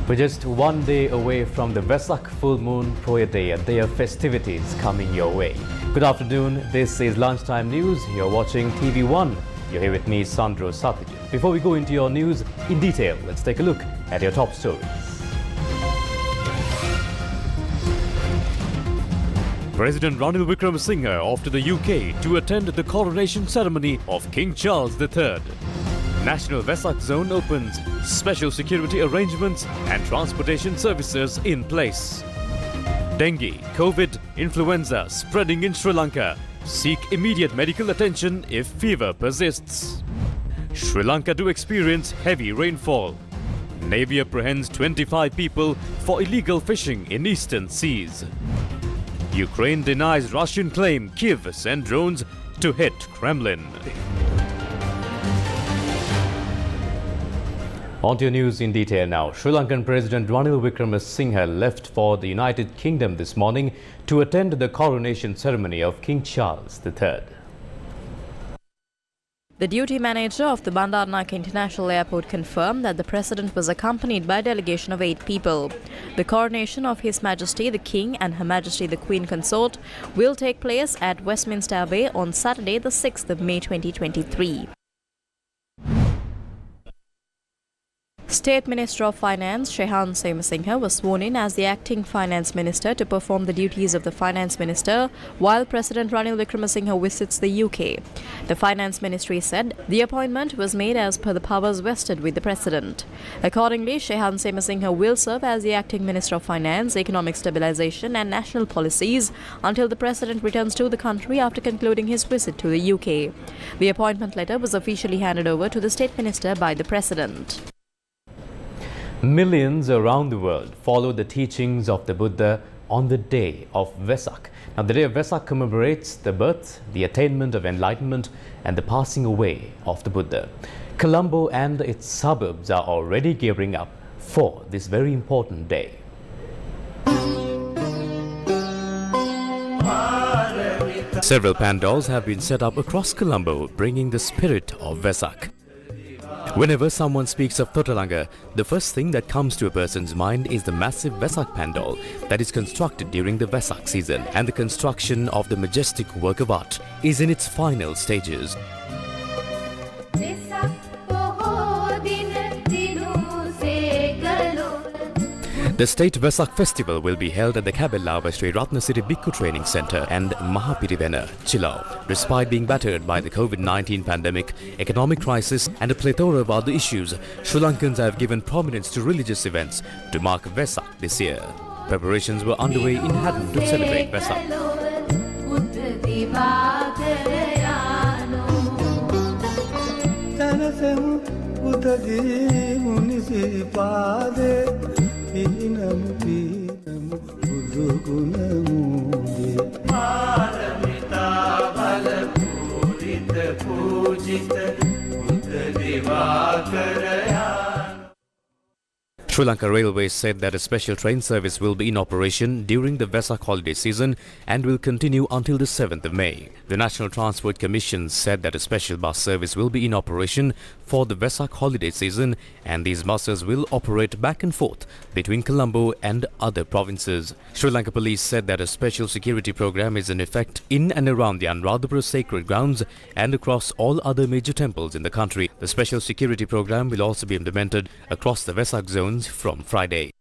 We're just one day away from the Vesak full moon Proya Day, a day of festivities coming your way. Good afternoon, this is Lunchtime News. You're watching TV1. You're here with me, Sandro Sathijit. Before we go into your news in detail, let's take a look at your top stories. President Ranil Wickremesinghe off to the UK to attend the coronation ceremony of King Charles III. National Vesak zone opens, special security arrangements and transportation services in place. Dengue, COVID, influenza spreading in Sri Lanka. Seek immediate medical attention if fever persists. Sri Lanka to experience heavy rainfall. Navy apprehends 25 people for illegal fishing in eastern seas. Ukraine denies Russian claim Kyiv sent drones to hit Kremlin. On to your news in detail now. Sri Lankan President Ranil Wickremesinghe left for the United Kingdom this morning to attend the coronation ceremony of King Charles III. The duty manager of the Bandaranaike International Airport confirmed that the president was accompanied by a delegation of 8 people. The coronation of His Majesty the King and Her Majesty the Queen Consort will take place at Westminster Abbey on Saturday the 6th of May 2023. State Minister of Finance Srilankanbeauty was sworn in as the acting finance minister to perform the duties of the finance minister while President Ranil Wickremesinghe visits the UK. The finance ministry said the appointment was made as per the powers vested with the president. Accordingly, Srilankanbeauty will serve as the acting minister of finance, economic stabilisation and national policies until the president returns to the country after concluding his visit to the UK. The appointment letter was officially handed over to the state minister by the president. Millions around the world follow the teachings of the Buddha on the day of Vesak. Now, the day of Vesak commemorates the birth, the attainment of enlightenment and the passing away of the Buddha. Colombo and its suburbs are already gearing up for this very important day. Several pandals have been set up across Colombo, bringing the spirit of Vesak. Whenever someone speaks of Thotalanga, the first thing that comes to a person's mind is the massive Vesak pandal that is constructed during the Vesak season, and the construction of the majestic work of art is in its final stages. The State Vesak Festival will be held at the Kabela by Sri Ratnasiri Bhikkhu Training Centre and Mahapirivena, Chilau. Despite being battered by the COVID-19 pandemic, economic crisis and a plethora of other issues, Sri Lankans have given prominence to religious events to mark Vesak this year. Preparations were underway in Haddon to celebrate Vesak. Sri Lanka Railways said that a special train service will be in operation during the Vesak holiday season and will continue until the 7th of May. The National Transport Commission said that a special bus service will be in operation for the Vesak holiday season, and these buses will operate back and forth between Colombo and other provinces. Sri Lanka Police said that a special security program is in effect in and around the Anuradhapura sacred grounds and across all other major temples in the country. The special security program will also be implemented across the Vesak zones from Friday.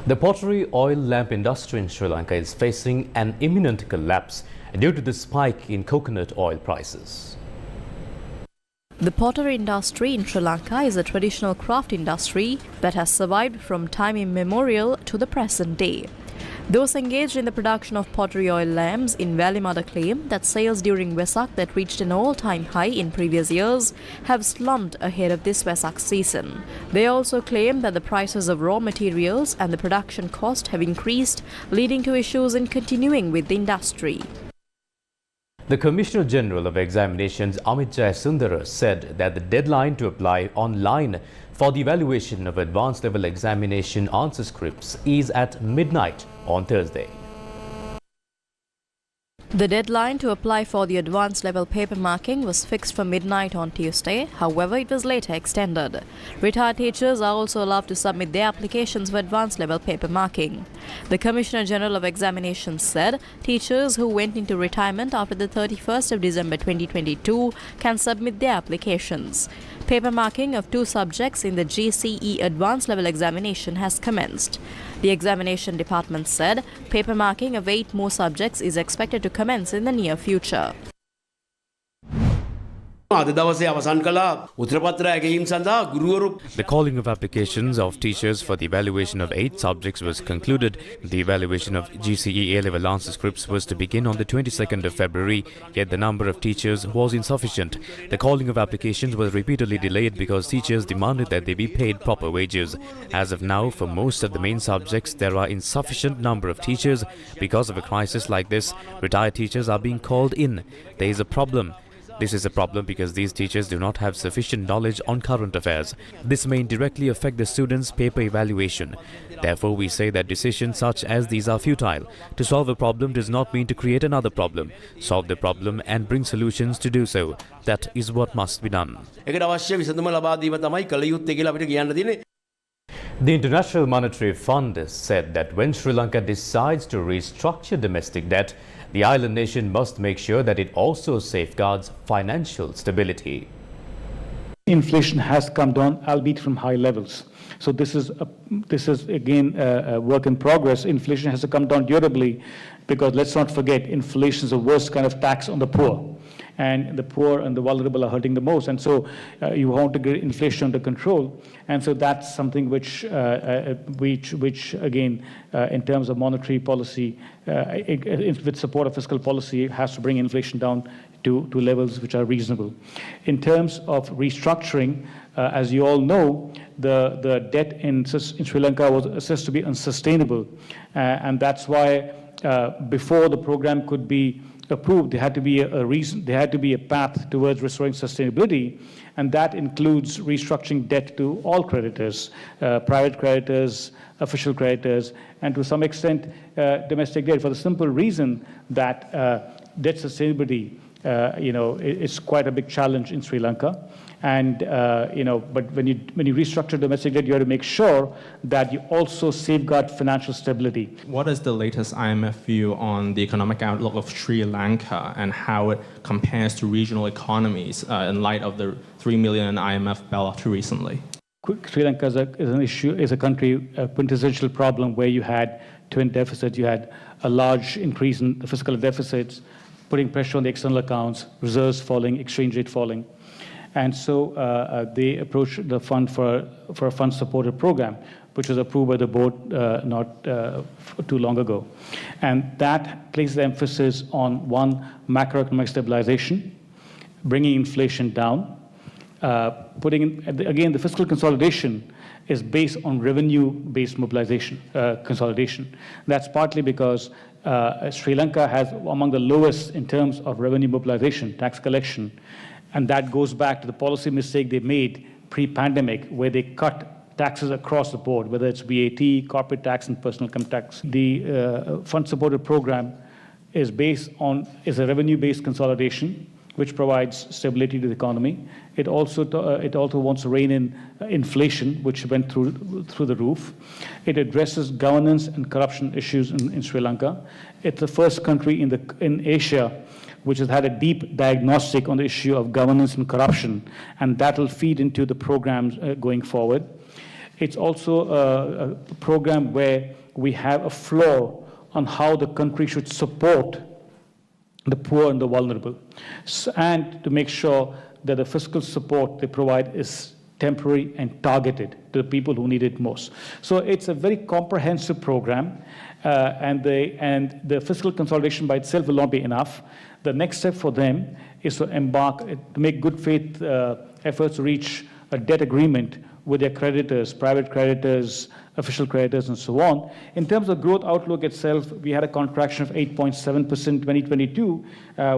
The pottery oil lamp industry in Sri Lanka is facing an imminent collapse due to the spike in coconut oil prices. The pottery industry in Sri Lanka is a traditional craft industry that has survived from time immemorial to the present day. Those engaged in the production of pottery oil lamps in Valimada claim that sales during Vesak that reached an all-time high in previous years have slumped ahead of this Vesak season. They also claim that the prices of raw materials and the production cost have increased, leading to issues in continuing with the industry. The Commissioner General of Examinations, Amit Jayasundara, said that the deadline to apply online for the evaluation of advanced level examination answer scripts is at midnight on Thursday. The deadline to apply for the advanced level paper marking was fixed for midnight on Tuesday. However, it was later extended. Retired teachers are also allowed to submit their applications for advanced level paper marking. The Commissioner General of Examinations said teachers who went into retirement after the 31st of December 2022 can submit their applications. Paper marking of 2 subjects in the GCE advanced level examination has commenced. The examination department said paper marking of 8 more subjects is expected to commence in the near future. The calling of applications of teachers for the evaluation of 8 subjects was concluded. The evaluation of GCE A-level answer scripts was to begin on the 22nd of February, yet the number of teachers was insufficient. The calling of applications was repeatedly delayed because teachers demanded that they be paid proper wages. As of now, for most of the main subjects, there are insufficient number of teachers. Because of a crisis like this, retired teachers are being called in. There is a problem. This is a problem because these teachers do not have sufficient knowledge on current affairs. This may indirectly affect the students' paper evaluation. Therefore, we say that decisions such as these are futile. To solve a problem does not mean to create another problem. Solve the problem and bring solutions to do so. That is what must be done. The International Monetary Fund said that when Sri Lanka decides to restructure domestic debt, the island nation must make sure that it also safeguards financial stability. Inflation has come down, albeit from high levels. So this is again a work in progress. Inflation has to come down durably because let's not forget, inflation is the worst kind of tax on the poor. And the poor and the vulnerable are hurting the most. And so you want to get inflation under control. And so that's something which again, in terms of monetary policy, with support of fiscal policy, has to bring inflation down to levels which are reasonable. In terms of restructuring, as you all know, the debt in Sri Lanka was assessed to be unsustainable. And that's why before the program could be approved, there had to be a path towards restoring sustainability, and that includes restructuring debt to all creditors, private creditors, official creditors, and to some extent domestic debt, for the simple reason that debt sustainability, is quite a big challenge in Sri Lanka. And but when you restructure domestic debt, you have to make sure that you also safeguard financial stability. What is the latest IMF view on the economic outlook of Sri Lanka and how it compares to regional economies in light of the 3 million IMF bailout recently? Sri Lanka is a country, a quintessential problem where you had twin deficits, you had a large increase in the fiscal deficits, putting pressure on the external accounts, reserves falling, exchange rate falling. And so they approached the fund for a fund-supported program, which was approved by the board not too long ago. And that places the emphasis on, one, macroeconomic stabilization, bringing inflation down, again, the fiscal consolidation is based on revenue-based mobilization, consolidation. That's partly because Sri Lanka has among the lowest in terms of revenue mobilization, tax collection. And that goes back to the policy mistake they made pre-pandemic, where they cut taxes across the board, whether it's VAT, corporate tax, and personal income tax. The fund-supported program is a revenue-based consolidation, which provides stability to the economy. It also wants to rein in inflation, which went through the roof. It addresses governance and corruption issues in Sri Lanka. It's the first country in Asia which has had a deep diagnostic on the issue of governance and corruption, and that will feed into the programs going forward. It's also a program where we have a floor on how the country should support the poor and the vulnerable, and to make sure that the fiscal support they provide is temporary and targeted to the people who need it most. So it's a very comprehensive program, and the fiscal consolidation by itself will not be enough. The next step for them is to make good faith efforts to reach a debt agreement with their creditors, private creditors, official creditors, and so on. In terms of growth outlook itself, we had a contraction of 8.7% in 2022.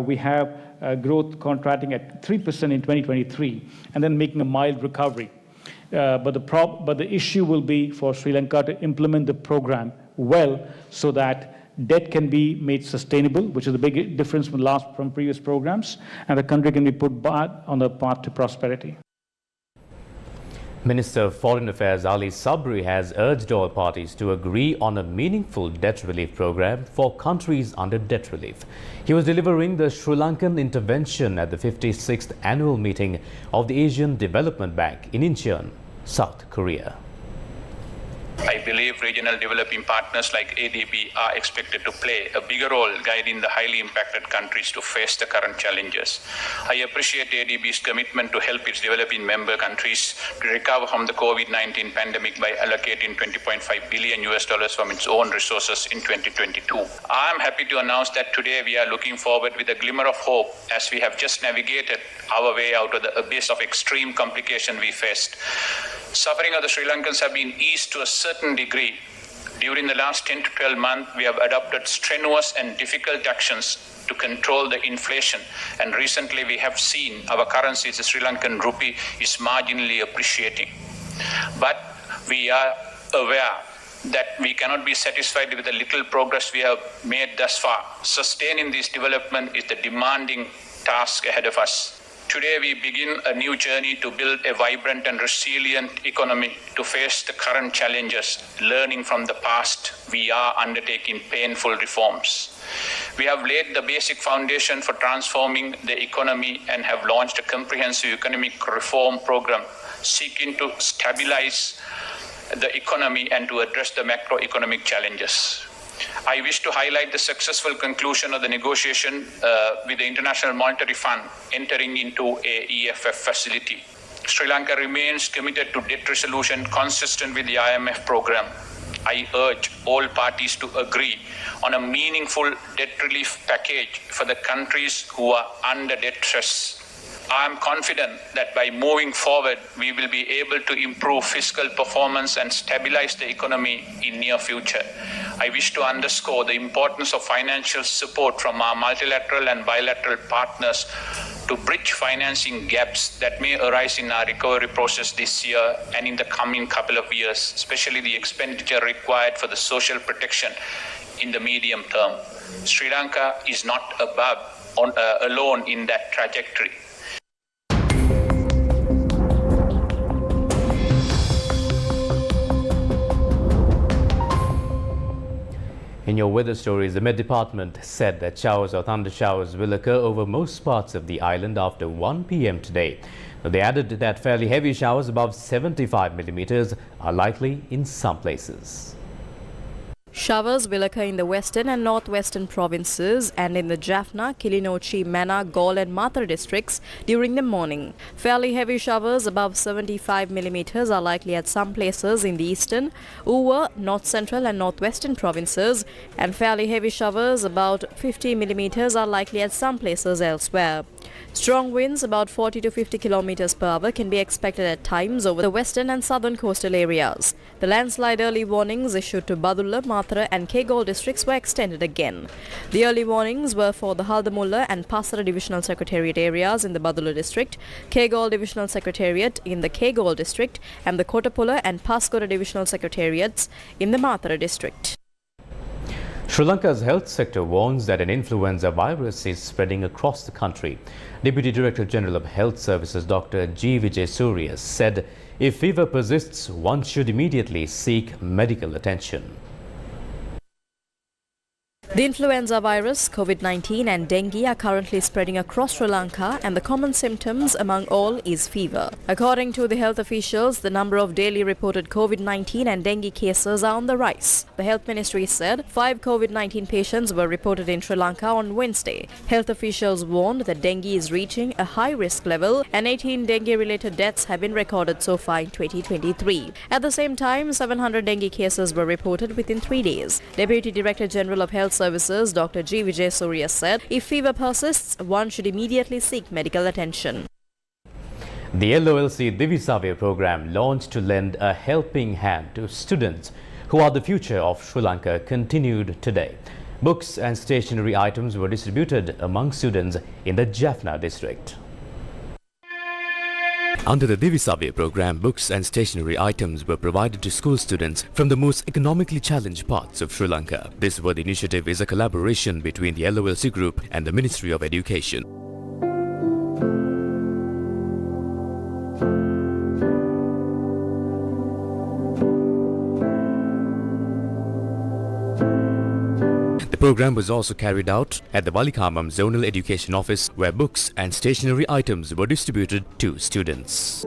We have growth contracting at 3% in 2023, and then making a mild recovery. But the issue will be for Sri Lanka to implement the program well, so that debt can be made sustainable, which is the big difference from previous programs, and the country can be put back on the path to prosperity. Minister of Foreign Affairs Ali Sabri has urged all parties to agree on a meaningful debt relief program for countries under debt relief. He was delivering the Sri Lankan intervention at the 56th annual meeting of the Asian Development Bank in Incheon, South Korea. I believe regional developing partners like ADB are expected to play a bigger role guiding the highly impacted countries to face the current challenges. I appreciate ADB's commitment to help its developing member countries to recover from the COVID-19 pandemic by allocating $20.5 billion from its own resources in 2022. I am happy to announce that today we are looking forward with a glimmer of hope as we have just navigated our way out of the abyss of extreme complication we faced. Suffering of the Sri Lankans have been eased to a certain degree. During the last 10 to 12 months, we have adopted strenuous and difficult actions to control the inflation. And recently we have seen our currency, the Sri Lankan rupee, is marginally appreciating. But we are aware that we cannot be satisfied with the little progress we have made thus far. Sustaining this development is the demanding task ahead of us. Today we begin a new journey to build a vibrant and resilient economy to face the current challenges. Learning from the past, we are undertaking painful reforms. We have laid the basic foundation for transforming the economy and have launched a comprehensive economic reform program seeking to stabilize the economy and to address the macroeconomic challenges. I wish to highlight the successful conclusion of the negotiation with the International Monetary Fund entering into a EFF facility. Sri Lanka remains committed to debt resolution consistent with the IMF program. I urge all parties to agree on a meaningful debt relief package for the countries who are under debt stress. I am confident that by moving forward, we will be able to improve fiscal performance and stabilize the economy in near future. I wish to underscore the importance of financial support from our multilateral and bilateral partners to bridge financing gaps that may arise in our recovery process this year and in the coming couple of years, especially the expenditure required for the social protection in the medium term. Sri Lanka is not alone in that trajectory. In your weather stories, the Met Department said that showers or thunder showers will occur over most parts of the island after 1 p.m. today. They added that fairly heavy showers above 75 millimeters are likely in some places. Showers will occur in the western and northwestern provinces and in the Jaffna, Kilinochchi, Mana, Galle and Mathura districts during the morning. Fairly heavy showers above 75 millimeters are likely at some places in the eastern, Uva, north central and northwestern provinces, and fairly heavy showers about 50 millimeters are likely at some places elsewhere. Strong winds about 40 to 50 kilometers per hour can be expected at times over the western and southern coastal areas. The landslide early warnings issued to Badulla, Mathura and Kegalle districts were extended again. The early warnings were for the Haldamulla and Pasara Divisional Secretariat areas in the Badulla district, Kegalle Divisional Secretariat in the Kegalle district and the Kottapulla and Paskoda Divisional Secretariats in the Mathura district. Sri Lanka's health sector warns that an influenza virus is spreading across the country. Deputy Director General of Health Services Dr. G. Vijay Surya said if fever persists, one should immediately seek medical attention. The influenza virus, COVID-19 and dengue are currently spreading across Sri Lanka and the common symptoms among all is fever. According to the health officials, the number of daily reported COVID-19 and dengue cases are on the rise. The health ministry said 5 COVID-19 patients were reported in Sri Lanka on Wednesday. Health officials warned that dengue is reaching a high risk level and 18 dengue-related deaths have been recorded so far in 2023. At the same time, 700 dengue cases were reported within 3 days. Deputy Director General of Health Services Dr. G. Vijay Surya said if fever persists, one should immediately seek medical attention. The LOLC Divisavya program launched to lend a helping hand to students who are the future of Sri Lanka continued today. Books and stationery items were distributed among students in the Jaffna district. Under the Divisavya program, books and stationery items were provided to school students from the most economically challenged parts of Sri Lanka. This worthy initiative is a collaboration between the LOLC Group and the Ministry of Education. The program was also carried out at the Valikamam Zonal Education Office, where books and stationery items were distributed to students.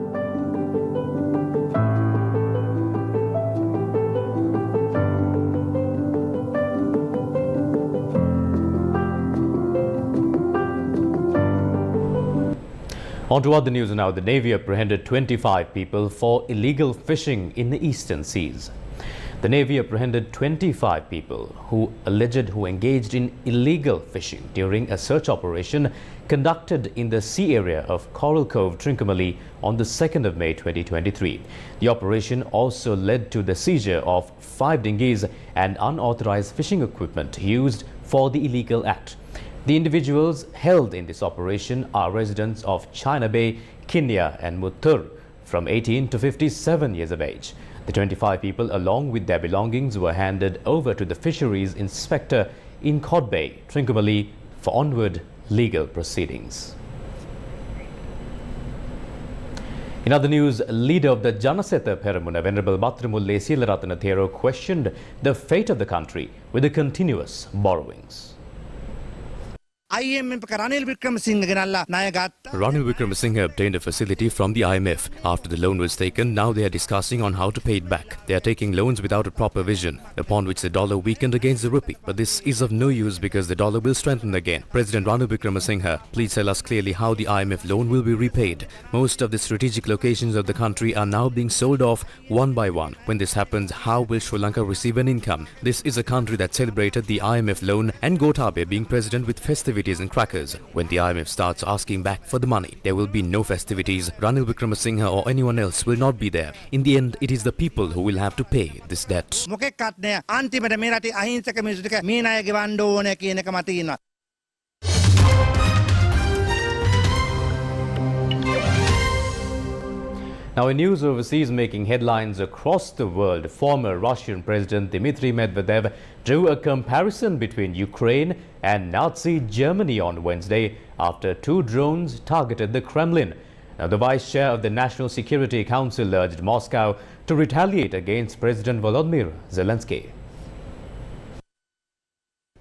On to other news now. The Navy apprehended 25 people for illegal fishing in the eastern seas. The Navy apprehended 25 people who engaged in illegal fishing during a search operation conducted in the sea area of Coral Cove, Trincomalee on the 2nd of May 2023. The operation also led to the seizure of 5 dinghies and unauthorized fishing equipment used for the illegal act. The individuals held in this operation are residents of China Bay, Kenya and Muttur, from 18 to 57 years of age. The 25 people, along with their belongings, were handed over to the fisheries inspector in Cod Bay, Trincomalee, for onward legal proceedings. In other news, leader of the Janaseta Peramuna, Venerable Batramulle Silaratana Thero, questioned the fate of the country with the continuous borrowings. Ranil Wickremesinghe obtained a facility from the IMF. After the loan was taken, now they are discussing on how to pay it back. They are taking loans without a proper vision, upon which the dollar weakened against the rupee. But this is of no use because the dollar will strengthen again. President Ranil Wickremesinghe, please tell us clearly how the IMF loan will be repaid. Most of the strategic locations of the country are now being sold off one by one. When this happens, how will Sri Lanka receive an income? This is a country that celebrated the IMF loan and Gotabaya being president with festivities and crackers. When the IMF starts asking back for the money, there will be no festivities. Ranil Wickremesinghe or anyone else will not be there. In the end, it is the people who will have to pay this debt. Now, in news overseas making headlines across the world, former Russian President Dmitry Medvedev drew a comparison between Ukraine and Nazi Germany on Wednesday after 2 drones targeted the Kremlin. Now, the vice chair of the National Security Council urged Moscow to retaliate against President Volodymyr Zelensky.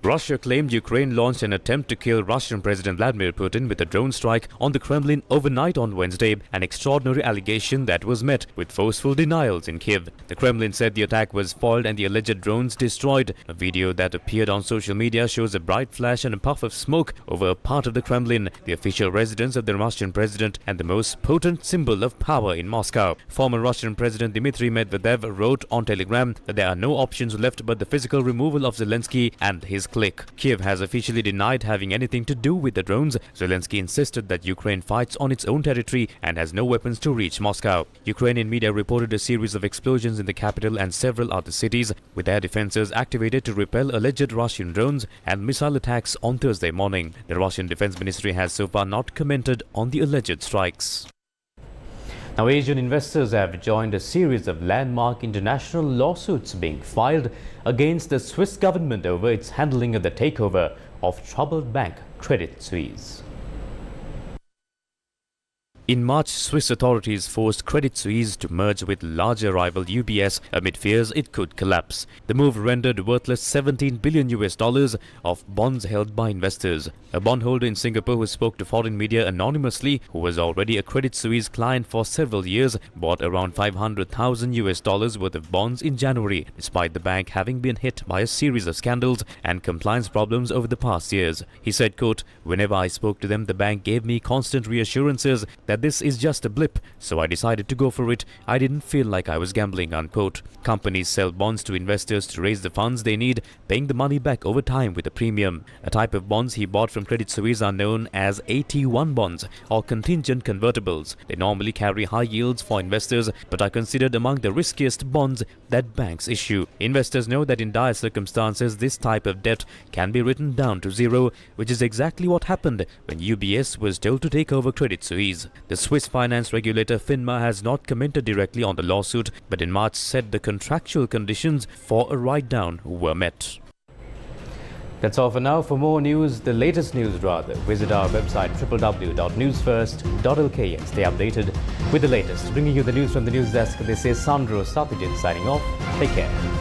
Russia claimed Ukraine launched an attempt to kill Russian President Vladimir Putin with a drone strike on the Kremlin overnight on Wednesday, an extraordinary allegation that was met with forceful denials in Kiev. The Kremlin said the attack was foiled and the alleged drones destroyed. A video that appeared on social media shows a bright flash and a puff of smoke over a part of the Kremlin, the official residence of the Russian president and the most potent symbol of power in Moscow. Former Russian President Dmitry Medvedev wrote on Telegram that there are no options left but the physical removal of Zelensky and his clique. Kiev has officially denied having anything to do with the drones. Zelensky insisted that Ukraine fights on its own territory and has no weapons to reach Moscow. Ukrainian media reported a series of explosions in the capital and several other cities, with air defenses activated to repel alleged Russian drones and missile attacks on Thursday morning. The Russian Defense Ministry has so far not commented on the alleged strikes. Now, Asian investors have joined a series of landmark international lawsuits being filed against the Swiss government over its handling of the takeover of troubled bank Credit Suisse. In March, Swiss authorities forced Credit Suisse to merge with larger rival UBS amid fears it could collapse. The move rendered worthless $17 billion of bonds held by investors. A bondholder in Singapore who spoke to foreign media anonymously, who was already a Credit Suisse client for several years, bought around $500,000 worth of bonds in January, despite the bank having been hit by a series of scandals and compliance problems over the past years. He said, quote, "Whenever I spoke to them, the bank gave me constant reassurances that this is just a blip, so I decided to go for it. I didn't feel like I was gambling," unquote. Companies sell bonds to investors to raise the funds they need, paying the money back over time with a premium. A type of bonds he bought from Credit Suisse are known as AT1 bonds or contingent convertibles. They normally carry high yields for investors but are considered among the riskiest bonds that banks issue. Investors know that in dire circumstances this type of debt can be written down to zero, which is exactly what happened when UBS was told to take over Credit Suisse. The Swiss finance regulator FINMA has not commented directly on the lawsuit, but in March said the contractual conditions for a write-down were met. That's all for now. For more news, the latest news rather, visit our website www.newsfirst.lk and stay updated with the latest. Bringing you the news from the news desk, this is Sandro Sathajit signing off. Take care.